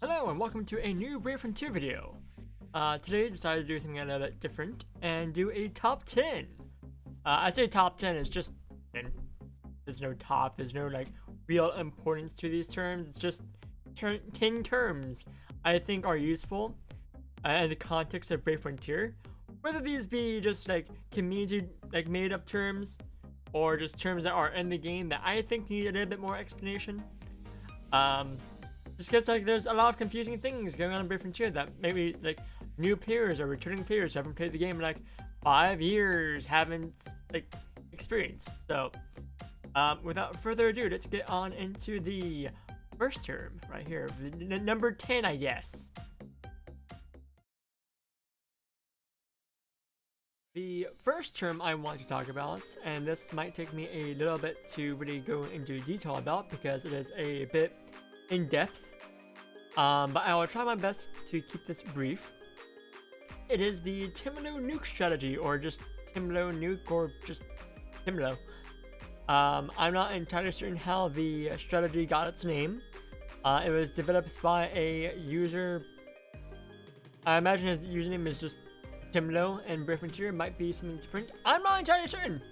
Hello and welcome to a new Brave Frontier video. Today I decided to do something a little bit different and do a top 10. I say top 10 is just 10. There's no top, there's no like real importance to these terms. It's just 10 terms I think are useful in the context of Brave Frontier. Whether these be just like community like made up terms or just terms that are in the game that I think need a little bit more explanation. Just because like there's a lot of confusing things going on in Brave Frontier that maybe like new players or returning players who haven't played the game in like 5 years haven't like experienced. So without further ado, let's get on into the first term right here, number 10, I guess. The first term I want to talk about, and this might take me a little bit to really go into detail about because it is a bit in depth, but I will try my best to keep this brief. It is the Timlo Nuke strategy, or just Timlo Nuke, or just Timlo. I'm not entirely certain how the strategy got its name. It was developed by a user. I imagine his username is just Timlo, and Brave Frontier might be something different. I'm not entirely certain.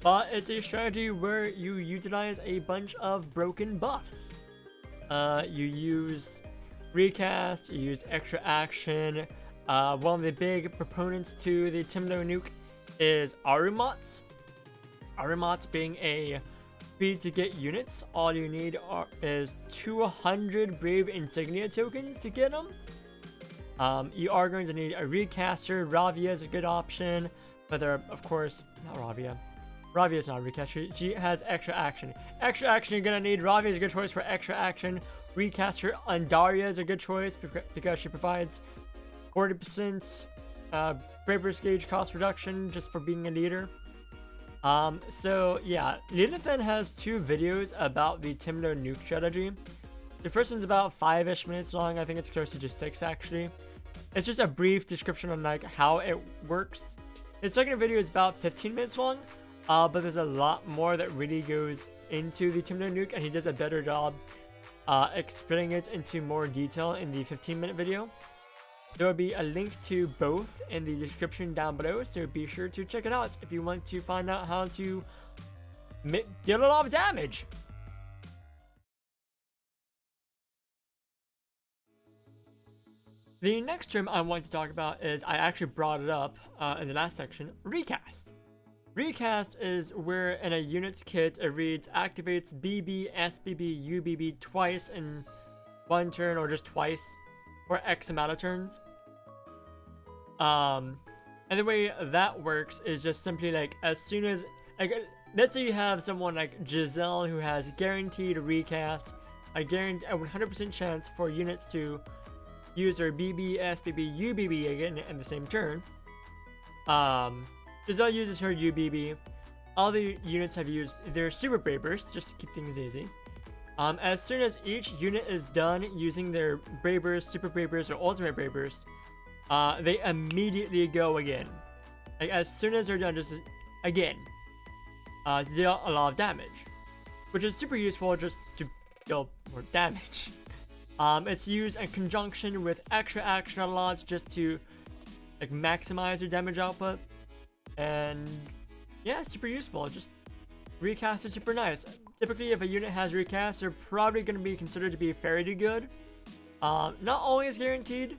But it's a strategy where you utilize a bunch of broken buffs. You use Recast, you use extra action. One of the big proponents to the Timlo Nuke is Arumots. Arumots being a speed to get units. All you need is 200 Brave Insignia tokens to get them. You are going to need a Recaster. Ravia is a good option, but there are, of course, not Ravia. Ravia is not a Recaster. She has extra action. Extra action you're gonna need. Ravia is a good choice for extra action. Recaster Andaria is a good choice because she provides 40% Braver's gauge cost reduction just for being a leader. So yeah, Leonathan has 2 videos about the Timlo Nuke strategy. The first one's about 5-ish minutes long. I think it's closer to 6 actually. It's just a brief description on like how it works. His second video is about 15 minutes long. But there's a lot more that really goes into the Timlo Nuke, and he does a better job explaining it into more detail in the 15-minute video. There will be a link to both in the description down below, so be sure to check it out if you want to find out how to deal a lot of damage. The next term I want to talk about is, I actually brought it up in the last section, Recast. Recast is where in a unit's kit it reads activates BB, SBB, UBB twice in 1 turn, or just twice for X amount of turns. And the way that works is just simply like as soon as, like, let's say you have someone like Giselle who has guaranteed Recast, a 100% chance for units to use their BB, SBB, UBB again in the same turn. Giselle uses her UBB. All the units have used their Super Brave Burst, just to keep things easy. As soon as each unit is done using their Brave Burst, Super Brave Burst, or Ultimate Brave Burst, they immediately go again. Like, as soon as they're done, just again, to deal a lot of damage, which is super useful just to deal more damage. It's used in conjunction with extra action a lot just to like maximize your damage output. And yeah, super useful. Just Recast is super nice. Typically, if a unit has Recast, they're probably going to be considered to be fairly good. Not always guaranteed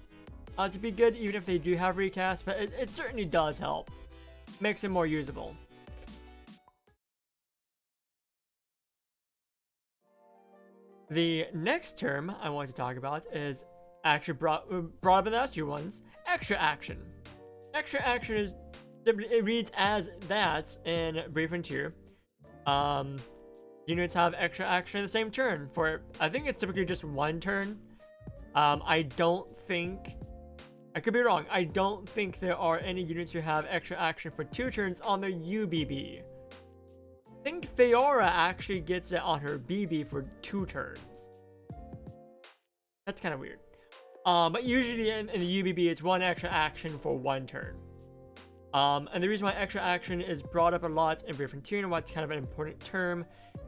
to be good, even if they do have Recast, but it certainly does help. Makes it more usable. The next term I want to talk about is actually brought up in the last few ones, extra action. Extra action is, it reads as that in Brave Frontier. Units have extra action in the same turn for, I think it's typically just 1 turn. I don't think, I could be wrong, I don't think there are any units who have extra action for 2 turns on their UBB. I think Feora actually gets it on her BB for 2 turns. That's kind of weird. But usually in the UBB, it's 1 extra action for 1 turn. And the reason why extra action is brought up a lot in Brave Frontier and why it's kind of an important term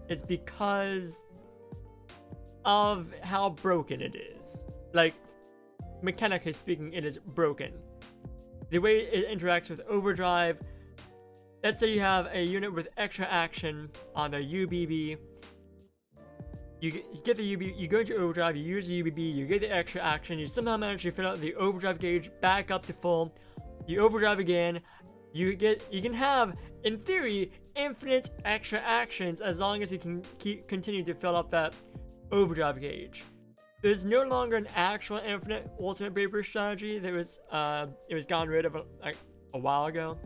is because of how broken it is. Like, mechanically speaking, it is broken. The way it interacts with overdrive, let's say you have a unit with extra action on the UBB. You get the UBB, you go into overdrive, you use the UBB, you get the extra action, you somehow manage to fill out the overdrive gauge back up to full, you overdrive again, you can have, in theory, infinite extra actions as long as you can continue to fill up that overdrive gauge. There's no longer an actual infinite ultimate braver strategy. It was gotten rid of like a while ago.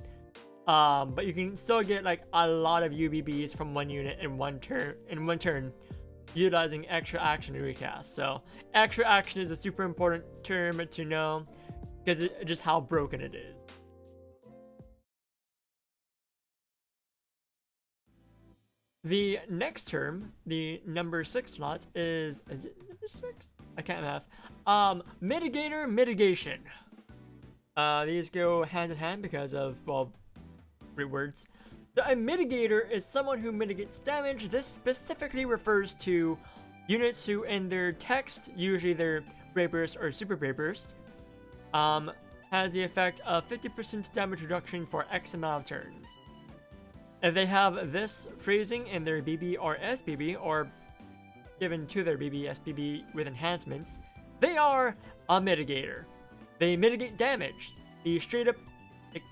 But you can still get like a lot of UBBs from one unit in one turn, utilizing extra action to recast. So extra action is a super important term to know because just how broken it is. The next term, the number 6 slot, is it number 6? I can't math. Mitigator, mitigation. These go hand in hand because of, well, 3 words. So a mitigator is someone who mitigates damage. This specifically refers to units who, in their text, usually their Brave Burst or Super Brave Burst, has the effect of 50% damage reduction for X amount of turns. If they have this phrasing in their BB or SBB, or given to their BB, SBB with enhancements, they are a mitigator. They mitigate damage. The straight up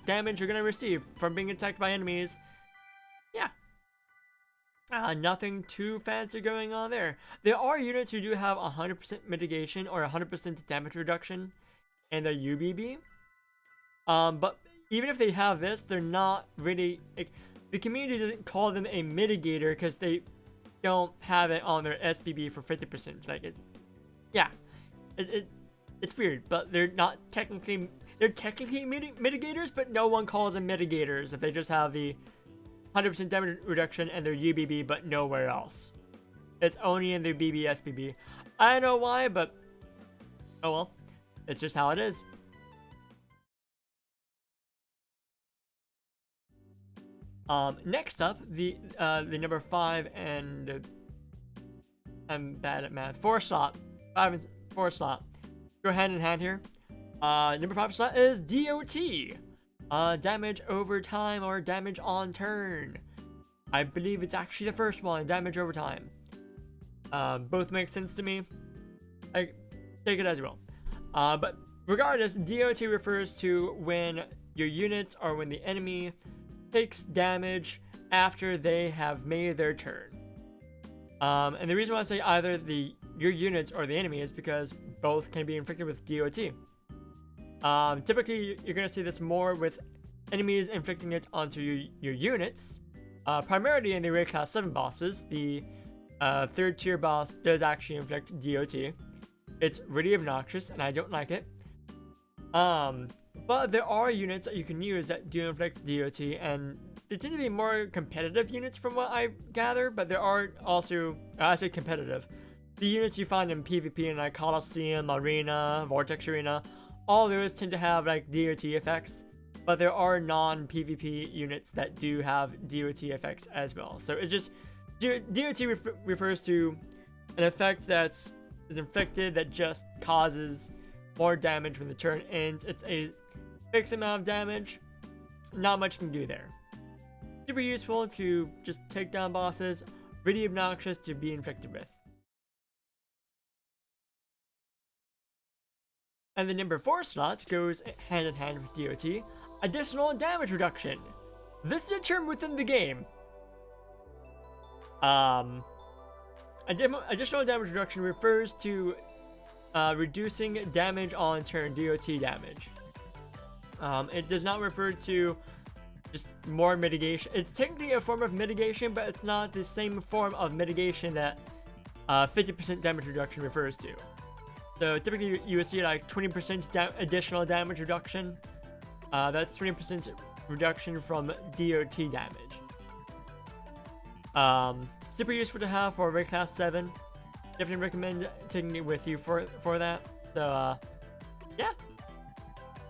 damage you're going to receive from being attacked by enemies. Yeah. Nothing too fancy going on there. There are units who do have 100% mitigation or 100% damage reduction in their UBB. But even if they have this, they're not really... the community doesn't call them a mitigator because they don't have it on their SBB for 50%. Like it's weird, but they're not technically. They're technically mitigators, but no one calls them mitigators if they just have the 100% damage reduction and their UBB, but nowhere else. It's only in their BB SBB. I don't know why, but oh well, it's just how it is. Next up, the number 5 and I'm bad at math. 4 slot, 5 and 4 slot, go hand in hand here. Number 5 slot is DOT, damage over time or damage on turn. I believe it's actually the first one, damage over time. Both make sense to me. I take it as you will. But regardless, DOT refers to when your units or when the enemy takes damage after they have made their turn. And the reason why I say either your units or the enemy is because both can be inflicted with DOT. Typically, you're going to see this more with enemies inflicting it onto your units. Primarily in the Recast 7 bosses, the 3rd tier boss does actually inflict DOT. It's really obnoxious and I don't like it. But there are units that you can use that do inflict DOT, and they tend to be more competitive units from what I gather, but there are also, I say competitive, the units you find in PvP in like Coliseum, Arena, Vortex Arena, all those tend to have like DOT effects, but there are non-PvP units that do have DOT effects as well. So it's just, DOT refers to an effect that's inflicted that just causes more damage when the turn ends. It's a fixed amount of damage, not much you can do there. Super useful to just take down bosses, really obnoxious to be inflicted with. And the number 4 slot goes hand in hand with DOT, additional damage reduction. This is a term within the game. Additional damage reduction refers to reducing damage on turn, DOT damage. It does not refer to just more mitigation. It's technically a form of mitigation, but it's not the same form of mitigation that 50% damage reduction refers to. So typically you would see like 20% additional damage reduction. That's 20% reduction from DOT damage. Super useful to have for Recast 7. Definitely recommend taking it with you for that. So yeah.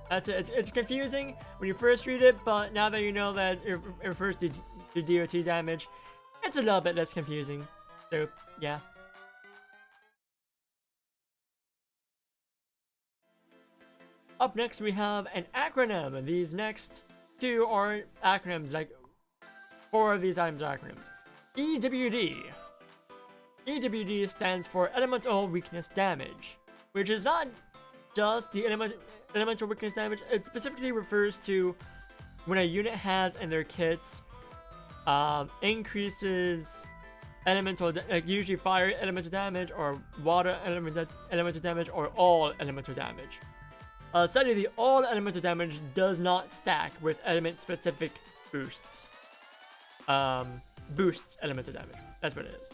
That's it. It's confusing when you first read it, but now that you know that it refers to DOT damage, it's a little bit less confusing. So, yeah. Up next, we have an acronym. These next two are acronyms, like 4 of these items are acronyms. EWD. EWD stands for Elemental Weakness Damage, which is not just the elemental weakness damage. It specifically refers to when a unit has in their kits increases elemental, like usually fire elemental damage or water elemental damage or all elemental damage. Sadly, the all elemental damage does not stack with element specific boosts. Boosts elemental damage. That's what it is.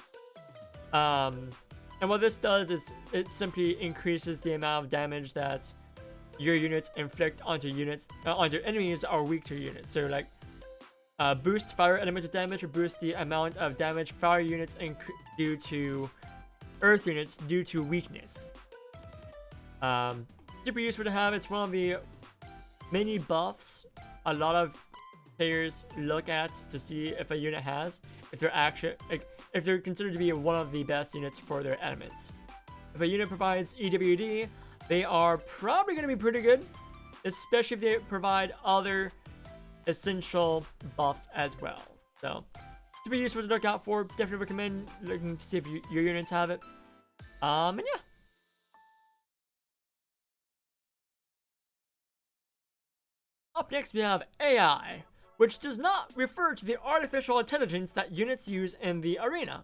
And what this does is it simply increases the amount of damage that your units inflict onto enemies that are weak to units. So like boost fire elemental damage or boost the amount of damage fire units do to earth units due to weakness. Super useful to have. It's one of the many buffs a lot of players look at to see if a unit has, if they're actually if they're considered to be one of the best units for their elements. If a unit provides EWD, they are probably going to be pretty good, especially if they provide other essential buffs as well. So, super useful to look out for. Definitely recommend looking to see if your units have it. And yeah. Up next, we have AI, which does not refer to the artificial intelligence that units use in the arena.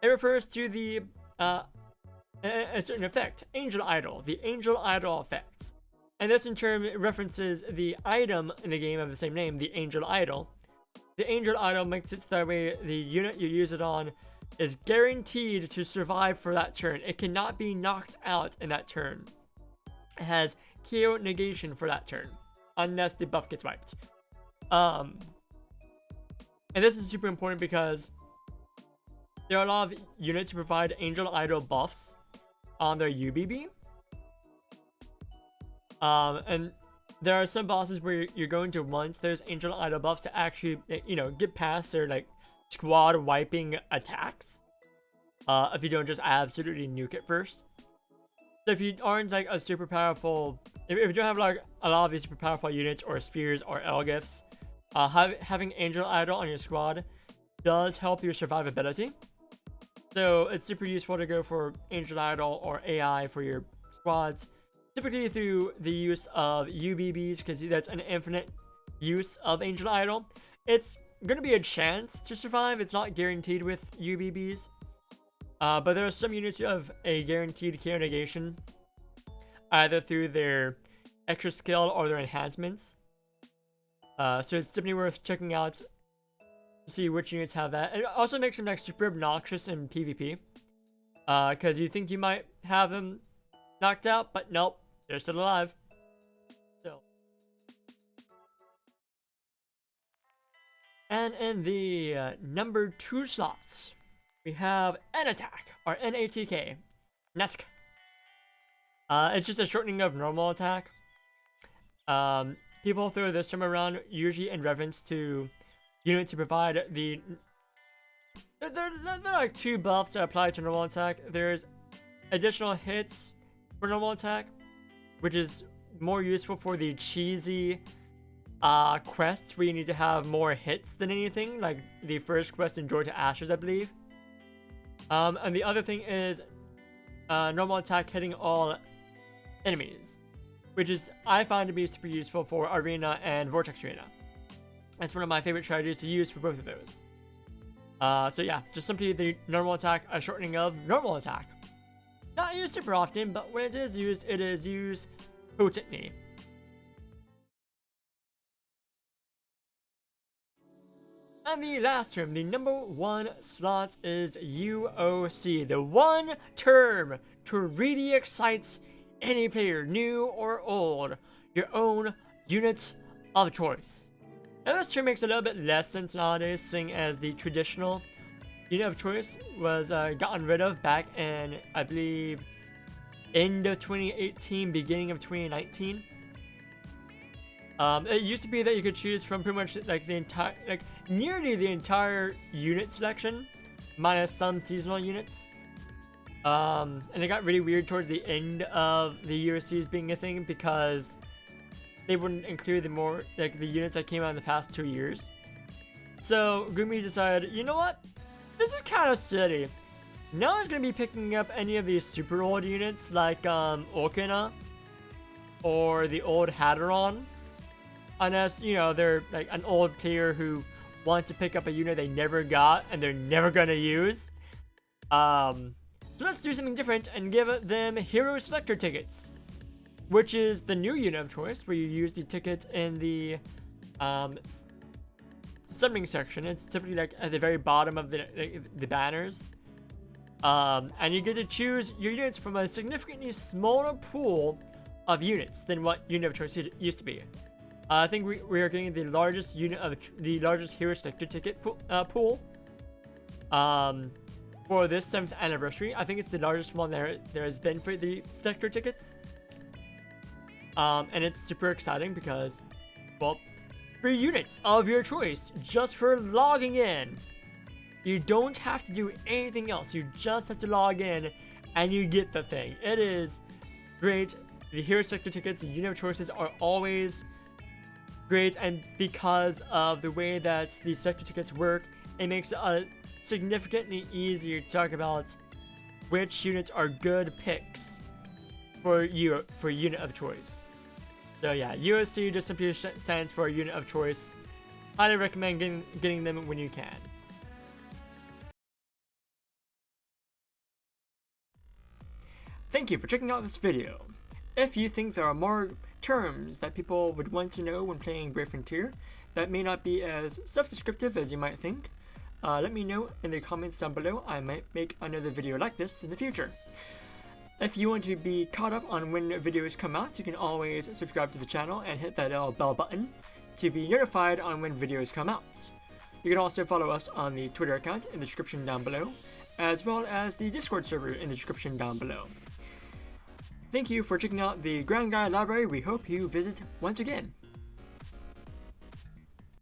It refers to the a certain effect, Angel Idol, the Angel Idol effect. And this in turn references the item in the game of the same name, the Angel Idol. The Angel Idol makes it so that way the unit you use it on is guaranteed to survive for that turn. It cannot be knocked out in that turn. It has KO negation for that turn, unless the buff gets wiped. And this is super important because there are a lot of units who provide Angel Idol buffs on their UBB. And there are some bosses where you're going to want those Angel Idol buffs to actually, get past their like squad wiping attacks. If you don't just absolutely nuke it first. So if you aren't like a super powerful, if you don't have like a lot of these super powerful units or spheres or Elgifs, having Angel Idol on your squad does help your survivability. So it's super useful to go for Angel Idol or AI for your squads, typically through the use of UBBs, because that's an infinite use of Angel Idol. It's going to be a chance to survive. It's not guaranteed with UBBs. But there are some units who have a guaranteed KO negation, either through their extra skill or their enhancements. So it's definitely worth checking out to see which units have that. It also makes them like super obnoxious in PvP, because you think you might have them knocked out, but nope, they're still alive. So, and in the number 2 slots, we have Natk, or Natk, Natk. It's just a shortening of normal attack. People throw this term around usually in reference to units to provide the... There are like 2 buffs that apply to normal attack. There's additional hits for normal attack, which is more useful for the cheesy quests where you need to have more hits than anything, like the first quest in Joy to Ashes, I believe. And the other thing is normal attack hitting all enemies, which is I find to be super useful for Arena and Vortex Arena. It's one of my favorite strategies to use for both of those. So yeah, just simply the normal attack, a shortening of normal attack. Not used super often, but when it is used potently. And the last term, the number 1 slot is UOC, the one term to really excite any player, new or old, your own unit of choice. Now this term makes a little bit less sense nowadays, seeing as the traditional unit of choice was gotten rid of back in, I believe, end of 2018, beginning of 2019. It used to be that you could choose from pretty much like the entire, like nearly the entire unit selection, minus some seasonal units. And it got really weird towards the end of the USCs being a thing because they wouldn't include the units that came out in the past 2 years. So Gumi decided, you know what? This is kind of silly. No one's gonna be picking up any of these super old units like Okina or the old Hadron, unless they're like an old player who wants to pick up a unit they never got and they're never gonna use. So let's do something different and give them Hero Selector tickets, which is the new unit of choice where you use the tickets in the summoning section. It's typically like at the very bottom of the banners. And you get to choose your units from a significantly smaller pool of units than what unit of choice used to be. I think we are getting the largest Hero Selector ticket pool. For this 7th anniversary. I think it's the largest one there has been for the Selector tickets. And it's super exciting because, well, free units of your choice just for logging in. You don't have to do anything else. You just have to log in and you get the thing. It is great. The Hero Selector tickets, the unit of choices are always great, and because of the way that the Selector tickets work, it makes it significantly easier to talk about which units are good picks for unit of choice. So yeah, USC just simply stands for unit of choice. Highly recommend getting them when you can. Thank you for checking out this video. If you think there are more terms that people would want to know when playing Brave Frontier that may not be as self-descriptive as you might think, let me know in the comments down below. I might make another video like this in the future. If you want to be caught up on when videos come out, you can always subscribe to the channel and hit that little bell button to be notified on when videos come out. You can also follow us on the Twitter account in the description down below, as well as the Discord server in the description down below. Thank you for checking out the Grand Guide Library. We hope you visit once again.